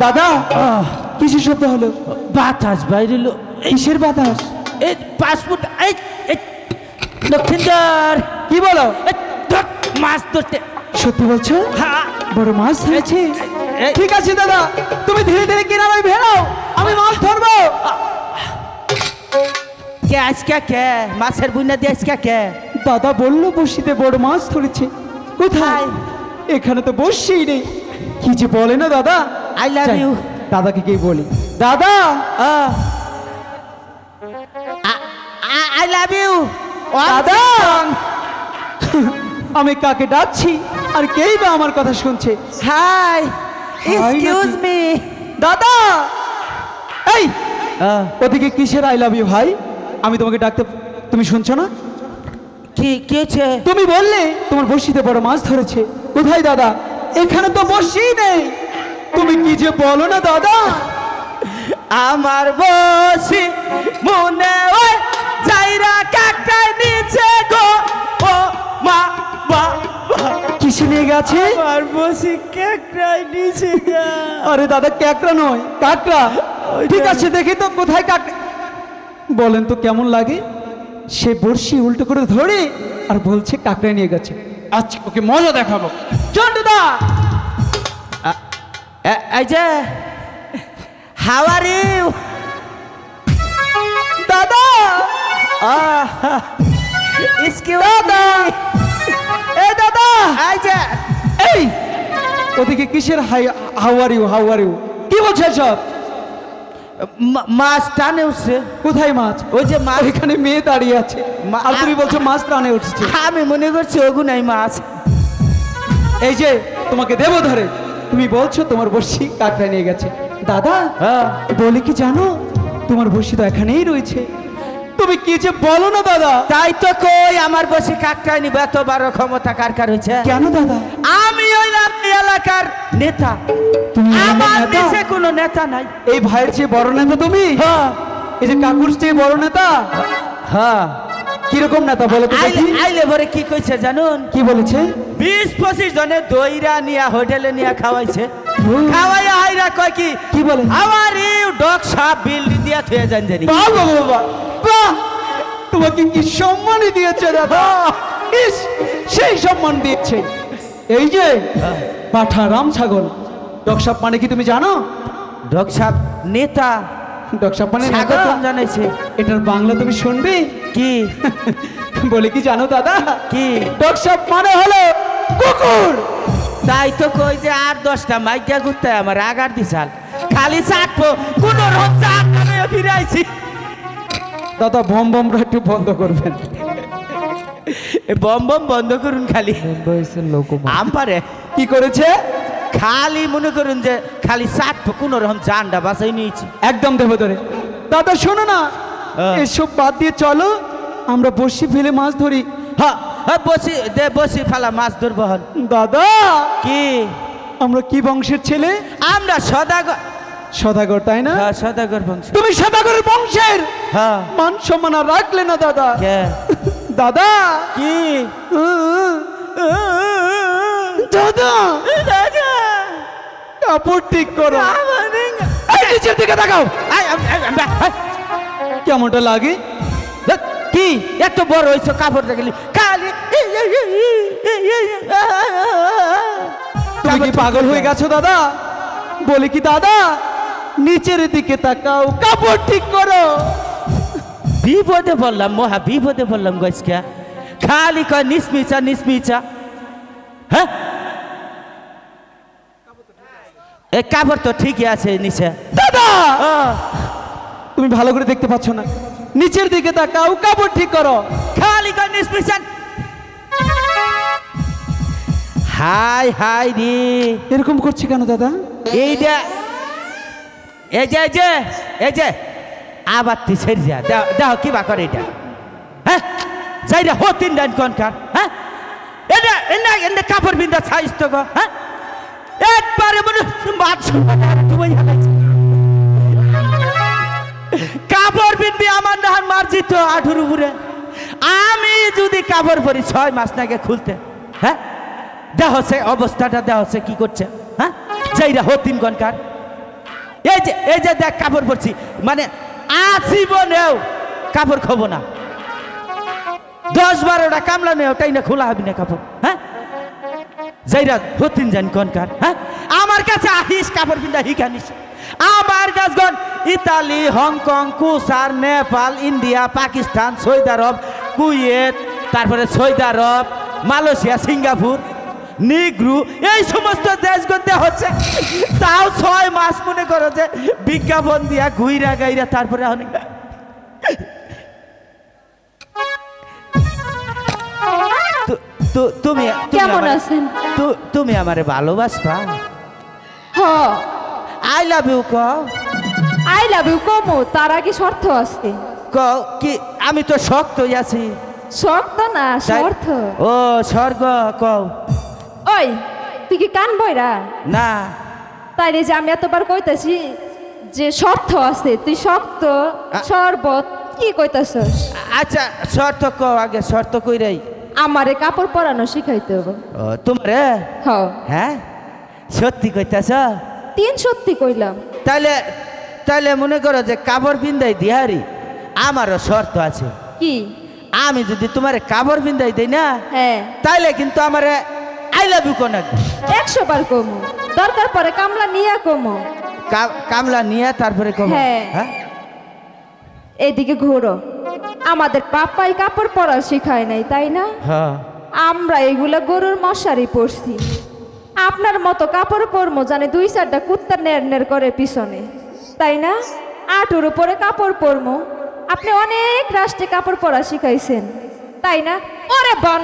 দাদা কিসের শব্দ হলো? বাতাস বাইরে এলো। কিসের বাতাস? এই পাসপোর্ট এই লক্ষিন্দর কি বলো? মাছ ধরতে। সত্যি বলছো? হ্যাঁ বড় মাছ ধরেছে? এই- ঠিক আছে দাদা, তুমি ধীরে ধীরে কিনারায় ভেড়াও, আমি মাছ ধরবো। কে আজকে কে মাছের বুনা দিয়ে আজকে কে? দাদা বললো বড়শিতে বড় মাছ ধরেছে। কোথায়? এখানে তো বড়শিই নেই। কি যে বলে না দাদা। আই লাভ যাই, ইউ। দাদাকে কি বলি? দাদা আই লাভ ইউ দাদা আমি কাকে ডাকছি আর কেই বা আমার কথা শুনছে? হাই এক্সকিউজ নাকি? মি দাদা এই ওদিকে কিসের আই লাভ ইউ ভাই? আমি তোমাকে ডাকতে, তুমি শুনছো না? কি কি হচ্ছে? তুমি বললে তোমার বড়শিতে বড় মাছ ধরেছে। কোথায় দাদা? এখানে তো বড়শি নেই। তুমি কি যে বলো না দাদা। আমার বসি মনে হয় যাইরা কাকটায় নিচে গো ও মা বা কিসে নিয়ে গেছে? আমার বসি কাকটায় নিচে গা। আরে দাদা ক্যাকড়া নয়, কাকড়া। ঠিক আছে দেখি তো কোথায় কাকড়া। বলেন তো কেমন লাগে? সে বড়শি উল্টো করে ধরে আর বলছে কাকড়া নিয়ে গেছে। আচ্ছা ওকে মজা দেখাবো। চন্ডুদা এই যে হাউ আর ইউ দাদা, এক্সকিউজ মি এই দাদা এই যে এই ওদিকে কিসের how are you, how are you কি বলছে সব? মাছ টানে উঠছে। কোথায় মাছ? ওই যে মাছ। এখানে মেয়ে দাঁড়িয়ে আছে আর তুমি বলছো মাছ টানে উঠছে। আমি মনে করছি ওগুনাই মাছ। এই যে তোমাকে দেবো ধরে, তুমি বলছো তোমার বড়শি কাকড়া নিয়ে গেছে। দাদা বলে কি জানো, তোমার বড়শি তো এখানেই রয়েছে। তুমি কি যে বলো না দাদা। তাই তো কই আমার বসে কাকটায় নিবে, এত বড় ক্ষমতা কার কার হয়েছে? কেন দাদা? আমি হইলাম এই এলাকার নেতা। তুমি আমার নেতা? দেশে কোনো নেতা নাই। এই ভাইয়ের চেয়ে বড় নেতা তুমি? হ্যাঁ এই যে কাকুর চেয়ে বড় নেতা? হ্যাঁ। কিরকম নেতা বলো তো দেখি? আইলে ভরে কি কইছে জানুন? কি বলেছে? 20-25 জনে দইরা নিয়া হোটেলে নিয়া খাওয়াইছে। হুম। খাওয়াইয়া আইরা কয় কি কি বলে? আমার ইউ ডগ সাপ বিল্ডিং দিয়া থুয়ে যান জানি। বাবা বাবা বাহ, তোমাকে কি সম্মানই দিয়েছে দাদা। ইস, সেই সম্মান দিয়েছে। এই যে পাঠা রাম ছাগল, ডগসাপ মানে কি তুমি জানো? ডগ সাপ নেতা ডগসাপ মানে নেতা। স্বাগতম জানাইছে। এটার বাংলা তুমি শুনবে? কি বলে কি জানো দাদা? কি? ডগসাপ মানে হলো কুকুর। তাই তো কই যে 8-10টা মাইকা ঘুরতে আমার আগার দিছাল খালি চাটবো কোন রোজা আমি ফিরাইছি। দাদা বম বমটা একটু বন্ধ করবেন। এ বম বম বন্ধ করুন খালি। আম পারে কি করেছে? খালি মনে করুন যে খালি চাটবো কোন রকম জানটা বাঁচাই নিয়েছি। একদম দেবো ধরে। দাদা শোনো না, এসব বাদ দিয়ে চলো আমরা বড়শি ফেলে মাছ ধরি। হ্যাঁ হ্যাঁ বসি দে বসি ফালা মাছ ধরবো হন। দাদা কি আমরা কি বংশের ছেলে? আমরা সদাগর। সদাগর, তাই না? হ্যাঁ সদাগর বংশ। তুমি সদাগরের বংশের হ্যাঁ মান সম্মান আর রাখলে না দাদা। কে দাদা কি দাদা দাদা কাপড় ঠিক করো। এই নিচের দিকে তাকাও, কেমনটা লাগে? কি এত বড় হয়েছে কাপড় দেখলি খালি তুমি কি পাগল হয়ে গেছো দাদা? বলি কি দাদা নিচের দিকে তাকাও, কাপড় ঠিক করো। বিপদে বললাম, মহা বিপদে বললাম গজকা খালি কয় নিসমিচা নিসমিচা। হ্যাঁ এই কাপড় তো ঠিকই আছে নিচে। দাদা তুমি ভালো করে দেখতে পাচ্ছ না, নিচের দিকে তাকাও, কাপড় ঠিক করো। খালি কয় নিসমিচা। হাই হাই রে এরকম করছি কেন দাদা? এইটা এই যে এই যে এই যে আবার তুই ছেড়ে যা দেখো কি বা করে এটা। হ্যাঁ যাইরা হো 3 ডান কোনকার। হ্যাঁ এটা এনে এনে কাপড় বিন্দা ছাইস তো গো। হ্যাঁ একবারে মনে মাছ তুমি কাপড় বিনবি আমার নাহার মারছি তো আঠুর উপরে। আমি যদি কাপড় পরি 6 মাস নাগে খুলতে। হ্যাঁ দেখো সে অবস্থাটা, দেখো সে কি করছে। হ্যাঁ যাইরা হতিন গনকার এই যে দেখ কাপড় পরছি মানে আজীবনেও কাপড় খাবো না 10-12টা কামলা নেও তাই না খোলা হবি না কাপড় হ্যাঁ যাইরা হতিন জান কনকার হ্যাঁ আমার কাছে আহিস কাপড় পিন্দা হিখানিস আমার কাছগণ ইতালি হংকং কুসার Nepal India Pakistan Saudi Arab Kuwait তারপরে সৌদি আরব মালয়েশিয়া সিঙ্গাপুর নিগ্রু এই সমস্ত দেশগণ দেওয়া হচ্ছে তাও 6 মাস মনে করো যে বিজ্ঞাপন দিয়া ঘুইরা গাইরা তারপরে অনেক তুমি কেমন আছেন? তুমি আমারে ভালোবাসবা হ আই লাভ ইউ কও আই লাভ ইউ কমো তার আগে শর্ত আছে কও কি আমি তো শক্তই আছি শর্ত না শর্ত ও স্বর্গ কও ওই তুই কি কান বইরা না তাই রে যে আমি এতবার কইতাছি যে শর্ত আছে তুই শক্ত শরবত কি কইতাছস আচ্ছা শর্ত কও আগে শর্ত কইরাই আমারে কাপড় পরানো শিখাইতে হবে ও তোমারে হ হ্যাঁ সত্যি কইতাছ 3 সত্যি কইলাম তাইলে মনে করো যে কাপড় বিন্দাই দিহারি আমারও শর্ত আছে কি আমি যদি তোমার কাপড় বিন্দাই দেই না হ্যাঁ তাইলে কিন্তু আমারে আই লাভ ইউ কোন 100 বার কমো দরকার পরে কামলা নিয়া কমো কামলা নিয়ে তারপরে কম হ্যাঁ। হ্যাঁ এইদিকে ঘোরো আমাদের পাপাই কাপড় পরা শিখায় নাই তাই না হ্যাঁ আমরা এগুলা গরুর মশারি পরছি আপনার মতো কাপড় পরমো জানে 2-4টা কুত্তা নের নের করে পিছনে তাই না আঁটুর উপরে কাপড় পরমো আপনি অনেক রাষ্ট্রে কাপড় পরা শিখাইছেন তাই না ওরে বন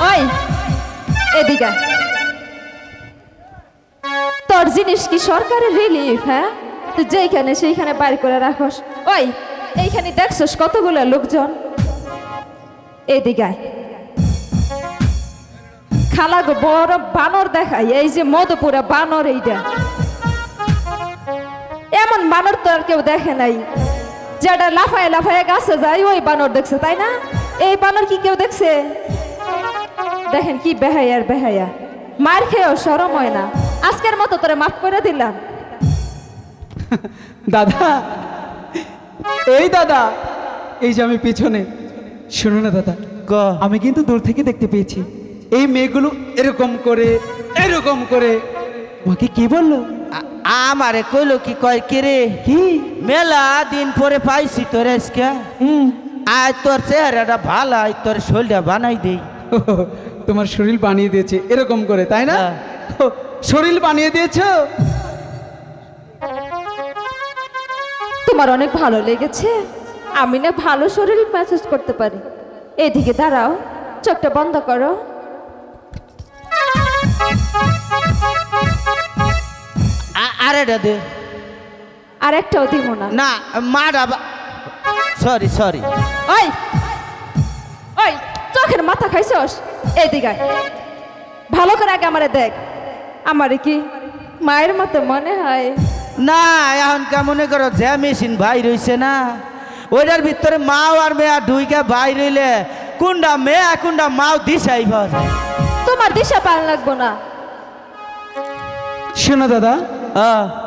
ওই এদিকে তোর জিনিস কি সরকারের রিলিফ হ্যাঁ তুই যেইখানে সেইখানে বাইর করে রাখস ওই এইখানে দেখছস কতগুলো লোকজন এদিকে খালা গো বড় বানর দেখাই এই যে মধুপুরা বানর এইটা এমন বানর তো আর কেউ দেখে নাই যেটা লাফায় লাফায় গাছে যায় ওই বানর দেখছে তাই না এই বানর কি কেউ দেখছে দেখেন কি বেহায়ার বেহায়া মার খেয়েও শরম হয় না আজকের মতো তোরে মাফ করে দিলাম দাদা এই দাদা এই যে আমি পিছনে শুনো না দাদা ক আমি কিন্তু দূর থেকে দেখতে পেয়েছি এই মেয়েগুলো এরকম করে আমাকে কি বললো আমারে কইলো কি কয় কে রে কি মেলা দিন পরে পাইছি তোর আজকে আয় তোর চেহারাটা ভালো আয় তোর শরীরটা বানাই দেই তোমার শরীর বানিয়ে দিয়েছে এরকম করে তাই না হ্যাঁ। শরীর বানিয়ে দিয়েছো তোমার অনেক ভালো লেগেছে আমি না ভালো শরীর ম্যাসেজ করতে পারি এদিকে দাঁড়াও চোখটা বন্ধ করো আরেটা দে আর একটাও দিব না না মারা সরি সরি ওই ওই চোখের মাথা খাইছস এদিকে আয়। ভালো করে আগে আমারে দেখ আমারে কি মায়ের মতো মনে হয় না এখন কেমন করো যে মেশিন ভাই রইছে না ওইটার ভিতরে মাও আর মেয়া ঢুইকে ভাই রইলে কোনটা মেয়া কোনটা মাও দিশাই পাওয়া যায় তোমার দিশা পাল লাগবো না শোনো দাদা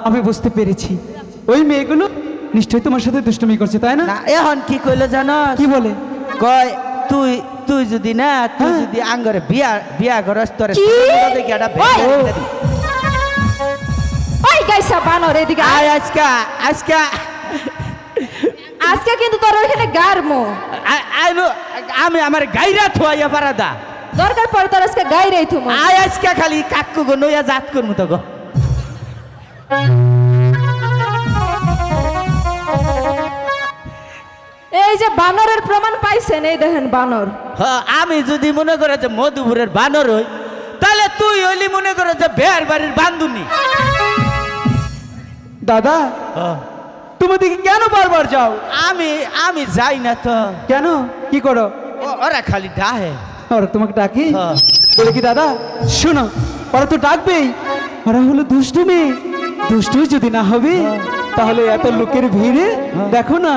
আমি বুঝতে পেরেছি ওই মেয়েগুলো নিশ্চয়ই তোমার সাথে দুষ্টুমি করছে তাই না না এখন কি কইলো জানো কি বলে কয় তুই তুই যদি না তুই যদি আঙ্গরে বিয়া করস তোরে কি? দেখি একটা ওই! ভেঙে দিই। ওই গাইসা বানর এদিকে আয়। আয় আজকে আজকে কিন্তু তোর ওইখানে গারমো আইলো আমি আমার গাইরা থুয়াইয়া পারাদা দরকার পড়ে তোর আজকে গাইরেই থুমো আয় আজকে খালি কাকু গো নইয়া জাত করমু তো গো এই যে বানরের প্রমাণ পাইছেন এই দেখেন বানর হ্যাঁ আমি যদি মনে করে যে মধুপুরের বানর হই তাহলে তুই হইলি মনে করে যে বেয়ার বাড়ির বান্ধুনি দাদা তুমি দিকে কেন বারবার যাও আমি যাই না তো কেন কি করো ওরা খালি ডাহে ওরা তোমাকে ডাকি হ্যাঁ। বলে কি দাদা শোনো ওরা তো ডাকবেই ওরা হলো দুষ্টু মেয়ে দুষ্টু যদি না হবে তাহলে এত লোকের ভিড়ে দেখো না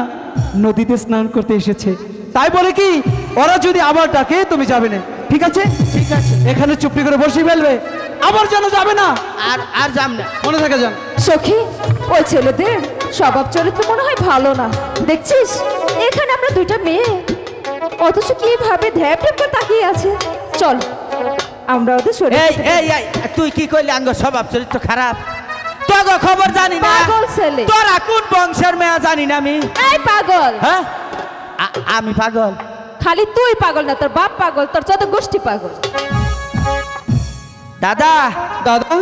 নদীতে স্নান করতে এসেছে, তাই বলে কি ওরা যদি আবার ডাকে তুমি যাবে না, ঠিক আছে? ঠিক আছে, এখানে চুপটি করে বসে ফেলবে, আবার যেন যাবে না, আর আর যাম না। মনে থাকে যান। সখী, ওই ছেলেদের স্বভাব চরিত্র মনে হয় ভালো না, দেখছিস এখানে আমরা দুইটা মেয়ে, অথচ কিভাবে ধ্যাপ ধ্যাপ করে তাকিয়ে আছে। চল আমরা ওদের সরে এই এই এই তুই কি কইলি আঙ্গ স্বভাব চরিত্র খারাপ? তোগো খবর জানি না, পাগল ছেলে। তোরা কোন বংশের মেয়ে জানি না আমি। এই পাগল, হ্যাঁ আমি পাগল? খালি তুই পাগল না, তোর বাপ পাগল, তোর যত গোষ্ঠী পাগল। দাদা দাদা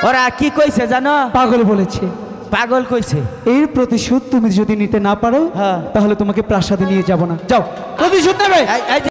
ওরা কি কইছে জানো? পাগল বলেছে। পাগল কইছে। এর প্রতিশোধ তুমি যদি নিতে না পারো হ্যাঁ। তাহলে তোমাকে প্রাসাদে নিয়ে যাব না, যাও প্রতিশোধ নেবে। এই- এই যে